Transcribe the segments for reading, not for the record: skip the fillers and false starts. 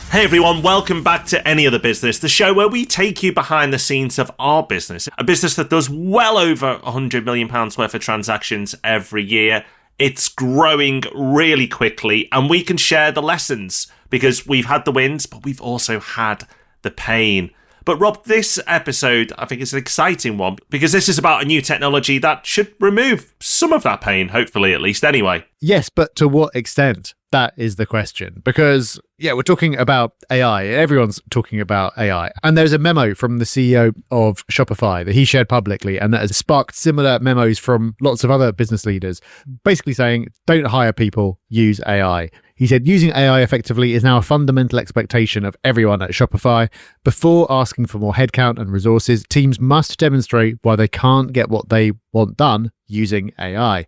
Hey everyone, welcome back to Any Other Business, the show where we take you behind the scenes of our business, a business that does well over £100 million worth of transactions every year. It's growing really quickly and we can share the lessons because we've had the wins, but we've also had the pain. But Rob, this episode I think is an exciting one because this is about a new technology that should remove some of that pain, hopefully at least anyway. Yes, but to what extent? That is the question. Because, we're talking about AI. Everyone's talking about AI. And there's a memo from the CEO of Shopify that he shared publicly, and that has sparked similar memos from lots of other business leaders, basically saying, don't hire people, use AI. He said, using AI effectively is now a fundamental expectation of everyone at Shopify. Before asking for more headcount and resources, teams must demonstrate why they can't get what they want done using AI.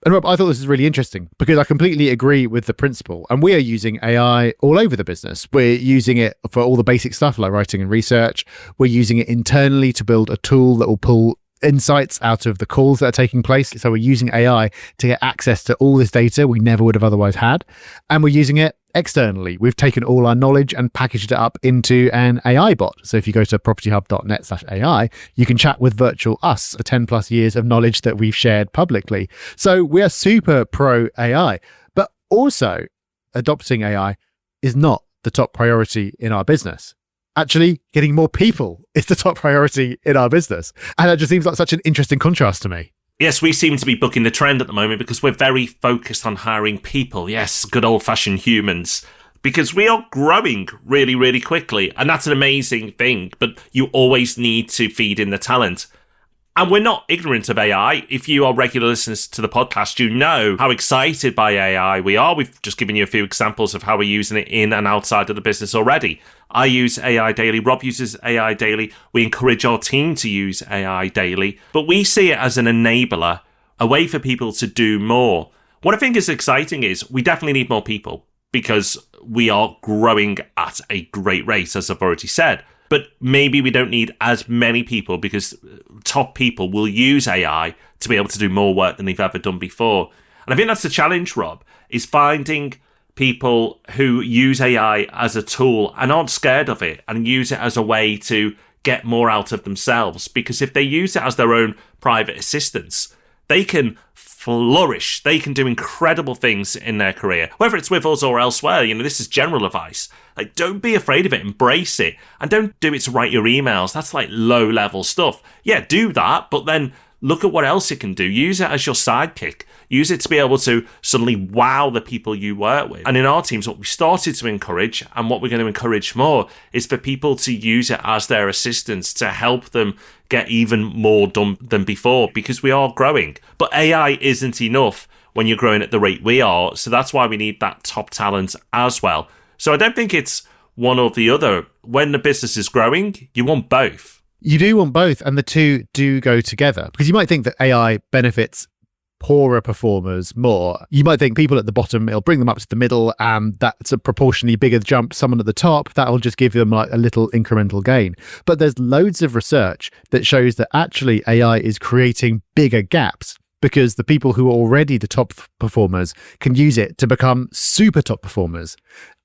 And Rob, I thought this was really interesting because I completely agree with the principle. And we are using AI all over the business. We're using it for all the basic stuff like writing and research. We're using it internally to build a tool that will pull insights out of the calls that are taking place. So we're using AI to get access to all this data we never would have otherwise had. And we're using it externally. We've taken all our knowledge and packaged it up into an AI bot. So if you go to propertyhub.net/AI, you can chat with virtual us, 10 plus years of knowledge that we've shared publicly. So we are super pro AI, but also adopting AI is not the top priority in our business. Actually, getting more people is the top priority in our business. And that just seems like such an interesting contrast to me. Yes, we seem to be bucking the trend at the moment because we're very focused on hiring people. Yes, good old-fashioned humans. Because we are growing really, really quickly. And that's an amazing thing. But you always need to feed in the talent. And we're not ignorant of AI. If you are regular listeners to the podcast, you know how excited by AI we are. We've just given you a few examples of how we're using it in and outside of the business already. I use AI daily. Rob uses AI daily. We encourage our team to use AI daily. But we see it as an enabler, a way for people to do more. What I think is exciting is we definitely need more people because we are growing at a great rate, as I've already said. But maybe we don't need as many people because top people will use AI to be able to do more work than they've ever done before. And I think that's the challenge, Rob, is finding people who use AI as a tool and aren't scared of it and use it as a way to get more out of themselves. Because if they use it as their own private assistants, they can flourish. They can do incredible things in their career, whether it's with us or elsewhere. This is general advice. Like, don't be afraid of it. Embrace it. And don't do it to write your emails. That's like low level stuff. Yeah, do that, but then look at what else it can do. Use it as your sidekick. Use it to be able to suddenly wow the people you work with. And in our teams, what we started to encourage and what we're going to encourage more is for people to use it as their assistants to help them get even more done than before because we are growing. But AI isn't enough when you're growing at the rate we are. So that's why we need that top talent as well. So I don't think it's one or the other. When the business is growing, you want both. You do want both, and the two do go together. Because you might think that AI benefits poorer performers more. You might think people at the bottom, it'll bring them up to the middle, and that's a proportionally bigger jump. Someone at the top, that'll just give them like a little incremental gain. But there's loads of research that shows that actually AI is creating bigger gaps because the people who are already the top performers can use it to become super top performers.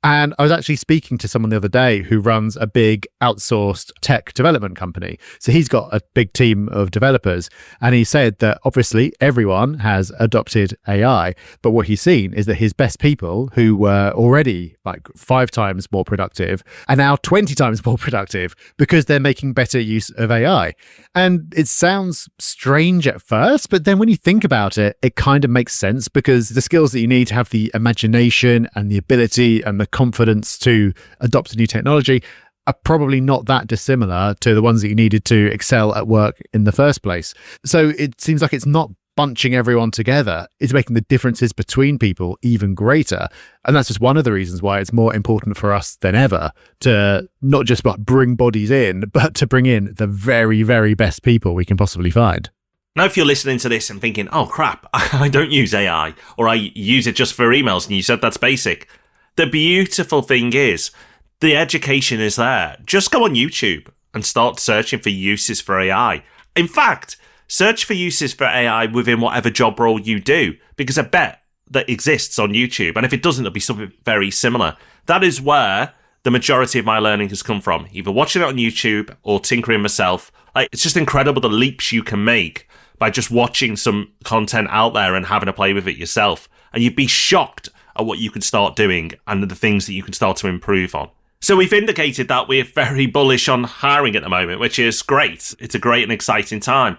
And I was actually speaking to someone the other day who runs a big outsourced tech development company. So he's got a big team of developers. And he said that obviously everyone has adopted AI. But what he's seen is that his best people who were already like 5 times more productive are now 20 times more productive because they're making better use of AI. And it sounds strange at first, but then when you think about it, it kind of makes sense because the skills that you need to have the imagination and the ability and the confidence to adopt a new technology are probably not that dissimilar to the ones that you needed to excel at work in the first place. So it seems like it's not bunching everyone together, it's making the differences between people even greater. And that's just one of the reasons why it's more important for us than ever to not just bring bodies in, but to bring in the very, very best people we can possibly find. Now, if you're listening to this and thinking, oh crap, I don't use AI, or I use it just for emails, and you said that's basic. The beautiful thing is, the education is there. Just go on YouTube and start searching for uses for AI. In fact, search for uses for AI within whatever job role you do, because I bet that exists on YouTube. And if it doesn't, it'll be something very similar. That is where the majority of my learning has come from, either watching it on YouTube or tinkering myself. Like, it's just incredible the leaps you can make by just watching some content out there and having a play with it yourself. And you'd be shocked at what you can start doing and the things that you can start to improve on. So we've indicated that we're very bullish on hiring at the moment, which is great. It's a great and exciting time.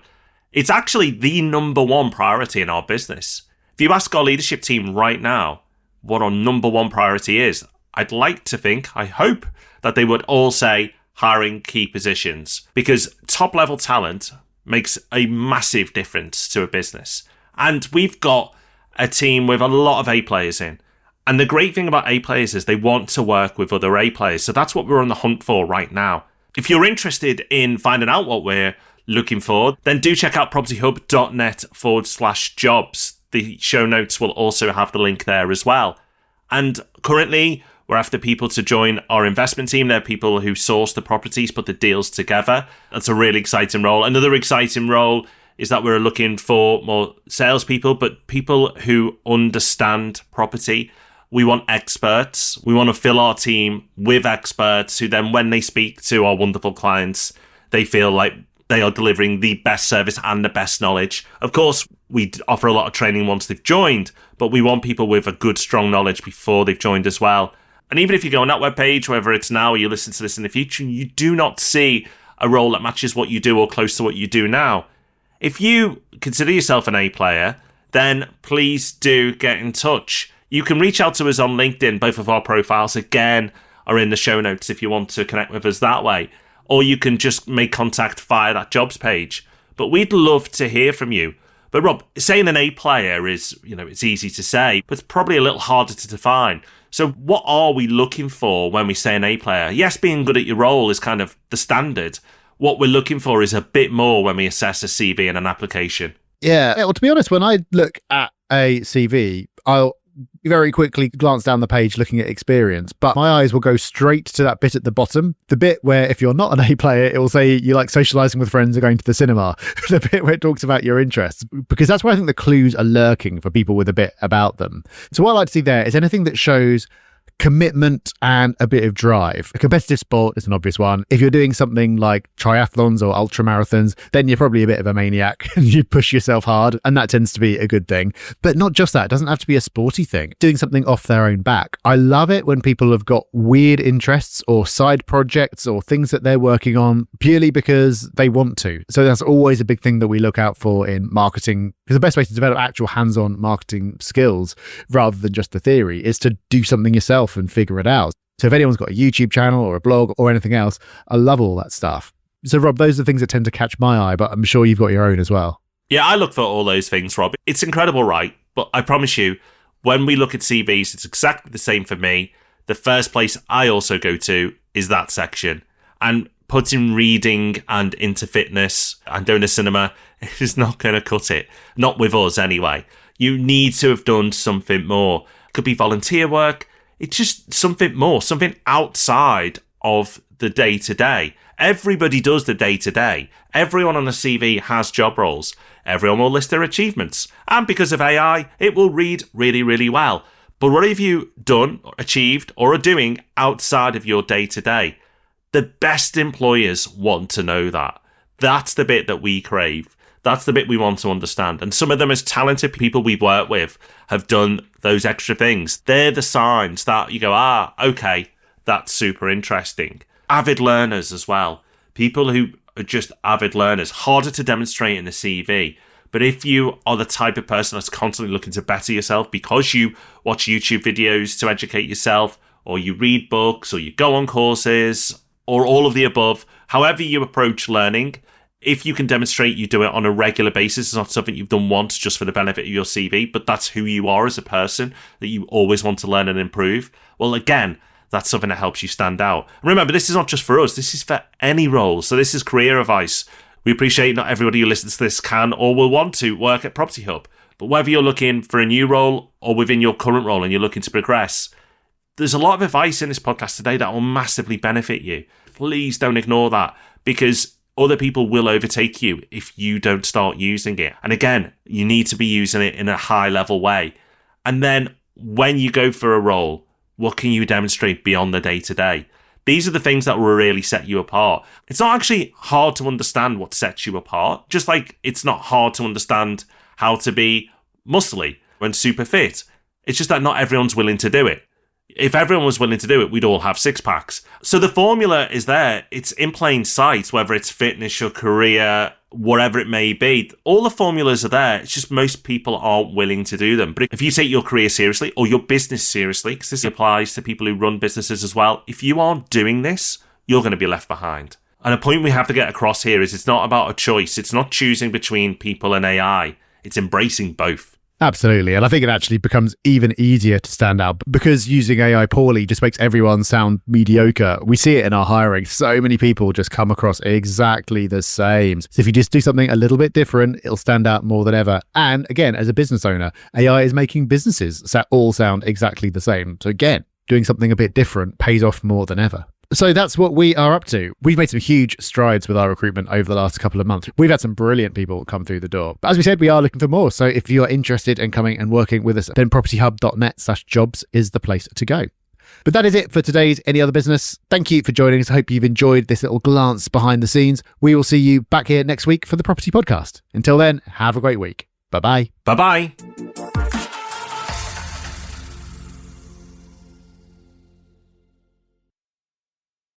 It's actually the number one priority in our business. If you ask our leadership team right now what our number one priority is, I'd like to think, I hope, that they would all say hiring key positions, because top-level talent makes a massive difference to a business. And we've got a team with a lot of A players in. And the great thing about A players is they want to work with other A players. So that's what we're on the hunt for right now. If you're interested in finding out what we're looking for, then do check out propertyhub.net/jobs. The show notes will also have the link there as well. And currently, we're after people to join our investment team. They're people who source the properties, put the deals together. That's a really exciting role. Another exciting role is that we're looking for more salespeople, but people who understand property. We want experts. We want to fill our team with experts who then, when they speak to our wonderful clients, they feel like they are delivering the best service and the best knowledge. Of course, we offer a lot of training once they've joined, but we want people with a good, strong knowledge before they've joined as well. And even if you go on that webpage, whether it's now or you listen to this in the future, you do not see a role that matches what you do or close to what you do now. If you consider yourself an A player, then please do get in touch. You can reach out to us on LinkedIn. Both of our profiles, again, are in the show notes if you want to connect with us that way. Or you can just make contact via that jobs page. But we'd love to hear from you. But Rob, saying an A player is, it's easy to say, but it's probably a little harder to define. So what are we looking for when we say an A player? Yes, being good at your role is kind of the standard. What we're looking for is a bit more when we assess a CV and an application. Yeah. Well, to be honest, when I look at a CV, I'll very quickly glance down the page looking at experience, but my eyes will go straight to that bit at the bottom, the bit where if you're not an A player, it will say you like socializing with friends or going to the cinema, the bit where it talks about your interests, because that's where I think the clues are lurking for people with a bit about them. So what I like to see there is anything that shows commitment and a bit of drive. A competitive sport is an obvious one. If you're doing something like triathlons or ultra marathons, then you're probably a bit of a maniac and you push yourself hard, and that tends to be a good thing. But not just that. It doesn't have to be a sporty thing. Doing something off their own back. I love it when people have got weird interests or side projects or things that they're working on purely because they want to. So that's always a big thing that we look out for in marketing, because the best way to develop actual hands-on marketing skills rather than just the theory is to do something yourself and figure it out. So if anyone's got a YouTube channel or a blog or anything else, I love all that stuff. So Rob, those are the things that tend to catch my eye, but I'm sure you've got your own as well. Yeah, I look for all those things, Rob. It's incredible, right? But I promise you, when we look at CVs, it's exactly the same for me. The first place I also go to is that section. And putting reading and into fitness and doing a cinema is not going to cut it. Not with us anyway. You need to have done something more. It could be volunteer work. It's just something more, something outside of the day-to-day. Everybody does the day-to-day. Everyone on the CV has job roles. Everyone will list their achievements. And because of AI, it will read really, really well. But what have you done, achieved, or are doing outside of your day-to-day? The best employers want to know that. That's the bit that we crave. That's the bit we want to understand. And some of the most talented people we've worked with have done those extra things. They're the signs that you go, okay, that's super interesting. Avid learners as well. People who are just avid learners. Harder to demonstrate in the CV. But if you are the type of person that's constantly looking to better yourself because you watch YouTube videos to educate yourself, or you read books, or you go on courses, or all of the above, however you approach learning, if you can demonstrate you do it on a regular basis, it's not something you've done once just for the benefit of your CV, but that's who you are as a person, that you always want to learn and improve. Well, again, that's something that helps you stand out. And remember, this is not just for us, this is for any role. So this is career advice. We appreciate not everybody who listens to this can or will want to work at Property Hub. But whether you're looking for a new role or within your current role and you're looking to progress, there's a lot of advice in this podcast today that will massively benefit you. Please don't ignore that, because other people will overtake you if you don't start using it. And again, you need to be using it in a high level way. And then when you go for a role, what can you demonstrate beyond the day-to-day? These are the things that will really set you apart. It's not actually hard to understand what sets you apart, just like it's not hard to understand how to be muscly and super fit. It's just that not everyone's willing to do it. If everyone was willing to do it, we'd all have six packs. So the formula is there. It's in plain sight, whether it's fitness, your career, whatever it may be. All the formulas are there. It's just most people aren't willing to do them. But if you take your career seriously or your business seriously, because this applies to people who run businesses as well, if you aren't doing this, you're going to be left behind. And a point we have to get across here is it's not about a choice. It's not choosing between people and AI. It's embracing both. Absolutely. And I think it actually becomes even easier to stand out because using AI poorly just makes everyone sound mediocre. We see it in our hiring. So many people just come across exactly the same. So if you just do something a little bit different, it'll stand out more than ever. And again, as a business owner, AI is making businesses all sound exactly the same. So again, doing something a bit different pays off more than ever. So that's what we are up to. We've made some huge strides with our recruitment over the last couple of months. We've had some brilliant people come through the door. But as we said, we are looking for more. So if you are interested in coming and working with us, then propertyhub.net/jobs is the place to go. But that is it for today's Any Other Business. Thank you for joining us. I hope you've enjoyed this little glance behind the scenes. We will see you back here next week for the Property Podcast. Until then, have a great week. Bye-bye. Bye-bye.